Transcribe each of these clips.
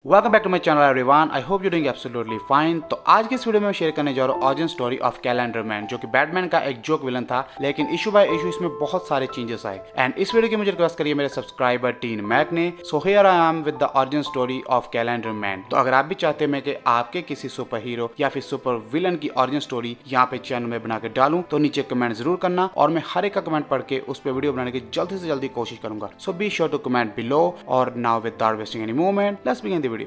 Welcome back to my channel everyone. I hope you doing absolutely fine. तो आज के इस वीडियो में मैं शेयर करने जा रहा हूँ origin story of calendar man, जो कि बैटमैन का एक जोक विलन था, लेकिन इशू बाय इशू इसमें बहुत सारे चेंजेस आए। एंड इस वीडियो की मुझे रिक्वेस्ट करिए मेरे सब्सक्राइबर टीन मैक ने। So here I am with the origin story of calendar man. तो अगर आप भी चाहते हैं मैं कि आपके किसी सुपर हीरो या फिर सुपर विलन की ऑरिजिन स्टोरी यहाँ पे चैनल में बना के डालूं, तो नीचे कमेंट जरूर करना और मैं हर एक का कमेंट पढ़ के उस पर वीडियो बनाने की जल्दी से जल्दी कोशिश करूंगा। So be sure to comment below. और now without wasting any moment, let's begin the video.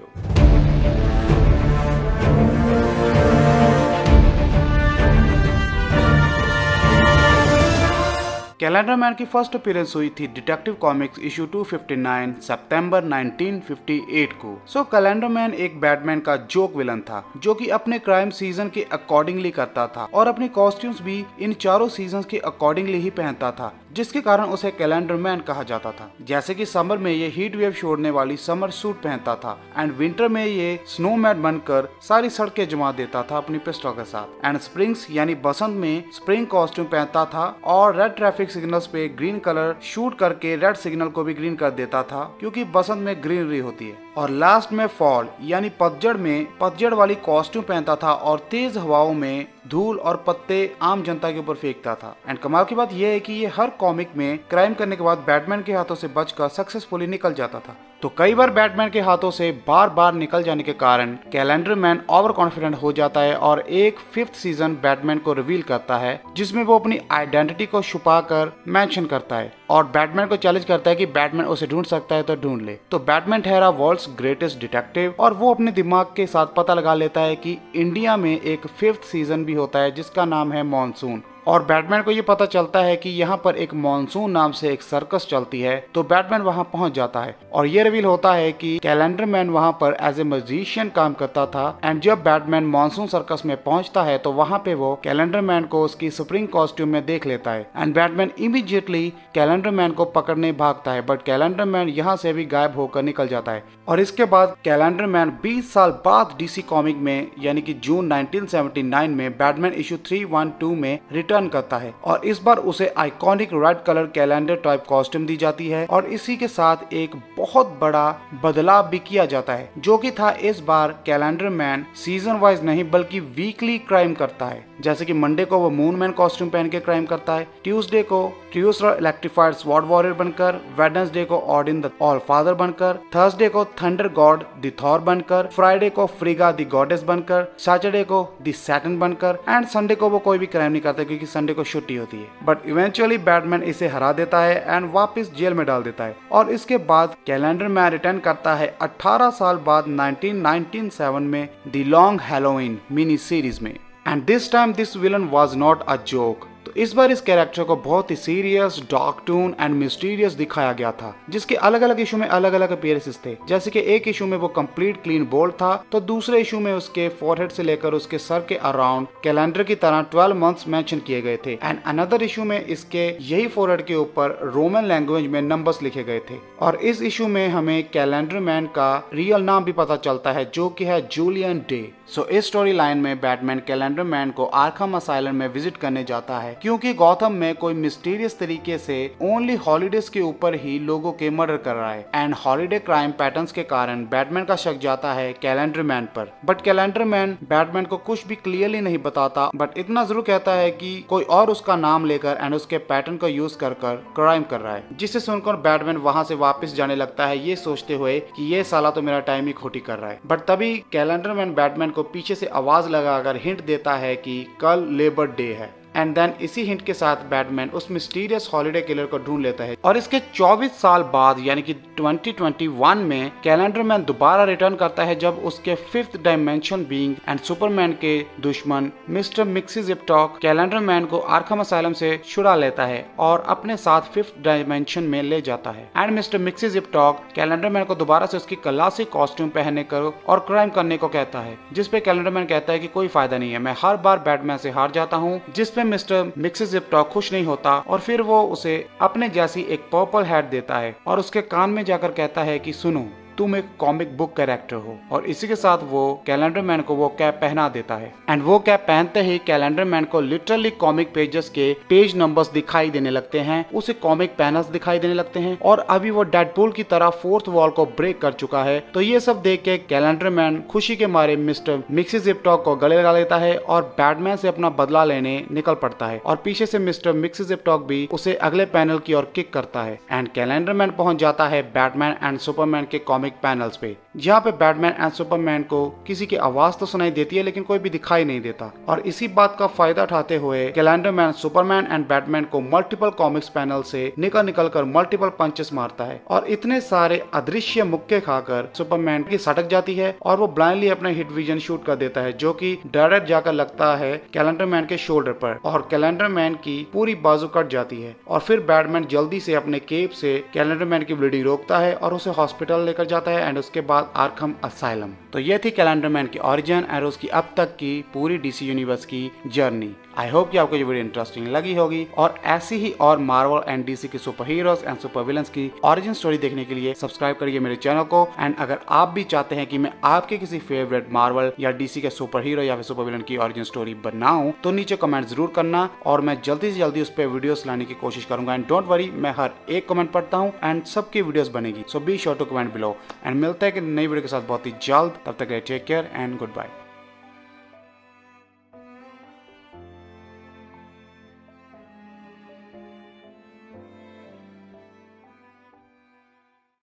Calendar man की फर्स्ट अपीयरेंस हुई थी डिटेक्टिव कॉमिक्स इशू 259 सितंबर 1958 को। सो कैलेंडर मैन एक बैटमैन का जोक विलन था, जो कि अपने क्राइम सीजन के अकॉर्डिंगली करता था और अपने कॉस्ट्यूम्स भी इन चारों सीजन के अकॉर्डिंगली ही पहनता था, जिसके कारण उसे कैलेंडर मैन कहा जाता था। जैसे कि समर में ये हीट वेव छोड़ने वाली समर सूट पहनता था एंड विंटर में ये स्नोमैन बनकर सारी सड़कें जमा देता था अपनी पिस्टल के साथ। एंड स्प्रिंग्स यानी बसंत में स्प्रिंग कॉस्ट्यूम पहनता था और रेड ट्रैफिक सिग्नल्स पे ग्रीन कलर शूट करके रेड सिग्नल को भी ग्रीन कर देता था, क्योंकि बसंत में ग्रीनरी होती है। और लास्ट में फॉल यानी पतझड़ में पतझड़ वाली कॉस्ट्यूम पहनता था और तेज हवाओं में धूल और पत्ते आम जनता के ऊपर फेंकता था। एंड कमाल की बात यह है कि ये हर कॉमिक में क्राइम करने के बाद बैटमैन के हाथों से बचकर सक्सेसफुली निकल जाता था। तो कई बार बैटमैन के हाथों से बार बार निकल जाने के कारण कैलेंडर मैन ओवर कॉन्फिडेंट हो जाता है और एक 5th सीजन बैटमैन को रिवील करता है, जिसमें वो अपनी आइडेंटिटी को छुपाकर मेंशन करता है और बैटमैन को चैलेंज करता है कि बैटमैन उसे ढूंढ सकता है तो ढूंढ ले। तो बैटमैन ठहरा वर्ल्ड्स ग्रेटेस्ट डिटेक्टिव और वो अपने दिमाग के साथ पता लगा लेता है कि इंडिया में एक 5th सीजन भी होता है जिसका नाम है मॉनसून। और बैटमैन को ये पता चलता है कि यहाँ पर एक मॉनसून नाम से एक सर्कस चलती है, तो बैटमैन वहाँ पहुँच जाता है और ये रिवील होता है कि कैलेंडर मैन वहाँ पर एज ए मैजिशियन काम करता था। एंड जब बैटमैन मॉनसून सर्कस में पहुँचता है तो वहाँ पे वो कैलेंडर मैन को उसकी स्प्रिंग कॉस्ट्यूम में देख लेता है and Batman immediately calendar man को पकड़ने भागता है, बट कैलेंडर मैन यहाँ से भी गायब होकर निकल जाता है। और इसके बाद कैलेंडर मैन 20 साल बाद डीसी कॉमिक में यानी कि जून 1979 में बैटमैन इशू 312 में रिटर्न करता है और इस बार उसे iconic red colour calendar type costume दी जाती है और इसी के साथ एक बहुत बड़ा बदलाव भी किया जाता है, जो कि था इस बार कैलेंडर मैन सीजन वाइज नहीं बल्कि वीकली क्राइम करता है। जैसे कि मंडे को वो मून मैन कॉस्ट्यूम पहन के क्राइम करता है, ट्यूसडे को ट्यूसर इलेक्ट्रिफाइड स्वॉर्ड वॉरियर बनकर, वेडनेसडे को ऑडिन द ऑल फादर बनकर, थर्सडे को थंडर गॉड द थॉर बनकर, फ्राइडे को फ्रीगा द गॉडेस बनकर, सैटरडे को द सैटर्न बनकर एंड संडे को वो कोई भी क्राइम नहीं करता क्योंकि संडे को छुट्टी होती है। बट इवेंचुअली बैटमैन इसे हरा देता है एंड वापस जेल में डाल देता है। और इसके बाद कैलेंडर मैन रिटर्न करता है 18 साल बाद 1997 में the long Halloween mini series में। And this time this villain was not a joke. तो इस बार इस कैरेक्टर को बहुत ही serious, dark tone and mysterious दिखाया गया था, जिसके अलग अलग इशू में अलग अलग अपीयरेंसेस थे। जैसे कि एक इशू में वो कंप्लीट क्लीन बोल्ड था, तो दूसरे इशू में उसके फोरहेड से लेकर उसके सर के अराउंड कैलेंडर की तरह 12 मंथ्स मेंशन किए गए थे। एंड अनदर इशू में इसके यही फोरहेड के ऊपर रोमन लैंग्वेज में नंबर्स लिखे गए थे। और इस इशू में हमें कैलेंडर मैन का रियल नाम भी पता चलता है, जो कि है जूलियन डे। सो इस स्टोरी लाइन में बैटमैन कैलेंडर मैन को आर्खम असाइलम में विजिट करने जाता है, क्योंकि गॉथम में कोई मिस्टीरियस तरीके से ओनली हॉलीडेज के ऊपर ही लोगों के मर्डर कर रहा है। एंड हॉलीडे क्राइम पैटर्न्स के कारण बैटमैन का शक जाता है कैलेंडर मैन पर, बट कैलेंडर मैन बैटमैन को कुछ भी क्लियरली नहीं बताता, बट इतना जरूर कहता है कि कोई और उसका नाम लेकर एंड उसके पैटर्न को यूज कर क्राइम कर रहा है, जिसे सुनकर बैटमैन वहां से वापस जाने लगता है, ये सोचते हुए कि ये साला तो मेरा टाइम ही खोटी कर रहा है। बट तभी कैलेंडर मैन बैटमैन को पीछे से आवाज लगाकर हिंट देता है कि कल लेबर डे है। एंड देन इसी हिंट के साथ बैटमैन उस मिस्टीरियस हॉलीडे किलर को ढूंढ लेता है। और इसके 24 साल बाद यानी कि 2021 में कैलेंडर मैन दोबारा रिटर्न करता है, जब उसके 5th dimension being and Superman के दुश्मन मिस्टर मिक्सीजिप्टॉक कैलेंडर मैन को आर्खम असाइलम से छुड़ा लेता है और अपने साथ 5th डायमेंशन में ले जाता है। एंड मिस्टर मिक्सीजिप्टॉक कैलेंडर मैन को दोबारा से उसकी क्लासिक कॉस्ट्यूम पहनने को और क्राइम करने को कहता है, जिसपे कैलेंडर मैन कहता है कि कोई फायदा नहीं है, मैं हर बार बैटमैन से हार जाता हूँ, जिसपे मिस्टर मिक्सीजिप्टॉक खुश नहीं होता और फिर वो उसे अपने जैसी एक पर्पल हैट देता है और उसके कान में जाकर कहता है कि सुनो, तुम एक कॉमिक बुक कैरेक्टर हो। और इसी के साथ वो कैलेंडर मैन को वो कैप पहना देता है एंड वो कैप पहनते ही कैलेंडर मैन को लिटरली कॉमिक पेजेस के पेज नंबर्स दिखाई देने लगते हैं, उसे कॉमिक पैनल्स दिखाई देने लगते हैं और अभी वो डेडपूल की तरह फोर्थ वॉल को ब्रेक कर चुका है। तो ये सब देख के कैलेंडर मैन खुशी के मारे मिस्टर मिक्सी जिप टॉक को गले लगा लेता है और बैटमैन से अपना बदला लेने निकल पड़ता है और पीछे से मिस्टर मिक्सी जिप टॉक भी उसे अगले पैनल की ओर किक करता है एंड कैलेंडर मैन पहुंच जाता है बैटमैन एंड सुपरमैन के कॉमिक पैनल्स पे, जहाँ पे बैटमैन एंड सुपरमैन को किसी की आवाज तो सुनाई देती है लेकिन कोई भी दिखाई नहीं देता। और इसी बात का फायदा उठाते हुए calendar man Superman and Batman को मल्टीपल कॉमिक्स पैनल से निकल कर मल्टीपल पंचेस मारता है और इतने सारे अदृश्य मुक्के खाकर सुपरमैन की सटक जाती है और वो ब्लाइंडली अपना हिट विजन शूट कर देता है, जो कि डायरेक्ट जाकर लगता है कैलेंडर मैन के शोल्डर पर और कैलेंडर मैन की पूरी बाजू कट जाती है। और फिर बैटमैन जल्दी से अपने केप से कैलेंडर मैन की ब्लीडिंग रोकता है और उसे हॉस्पिटल लेकर जाता है एंड उसके बाद आर्खम असाइलम। तो ये थी कैलेंडर मैन की ओरिजिन और उसकी अब तक की पूरी डीसी यूनिवर्स की जर्नी। आई होप कि आपको ये वीडियो इंटरेस्टिंग लगी होगी और ऐसी ही और मार्वल एंड डीसी के super heroes and super villains की ओरिजिन स्टोरी देखने के लिए सब्सक्राइब करिए मेरे चैनल को। एंड अगर आप भी चाहते हैं कि मैं आपके किसी फेवरेट मार्वल या डीसी के सुपर हीरो या फिर सुपर विलन की ओरिजिन स्टोरी बनाऊं तो नीचे कमेंट जरूर करना और मैं जल्दी से जल्दी उस पर वीडियोस लाने की कोशिश करूंगा। एंड डोंट वरी, मैं हर एक कमेंट पढ़ता हूँ एंड सबकी वीडियोस बनेगी, so be sure to comment below. And मिलते हैं कि नई वीडियो के साथ बहुत ही जल्द, तब तक take care and good bye.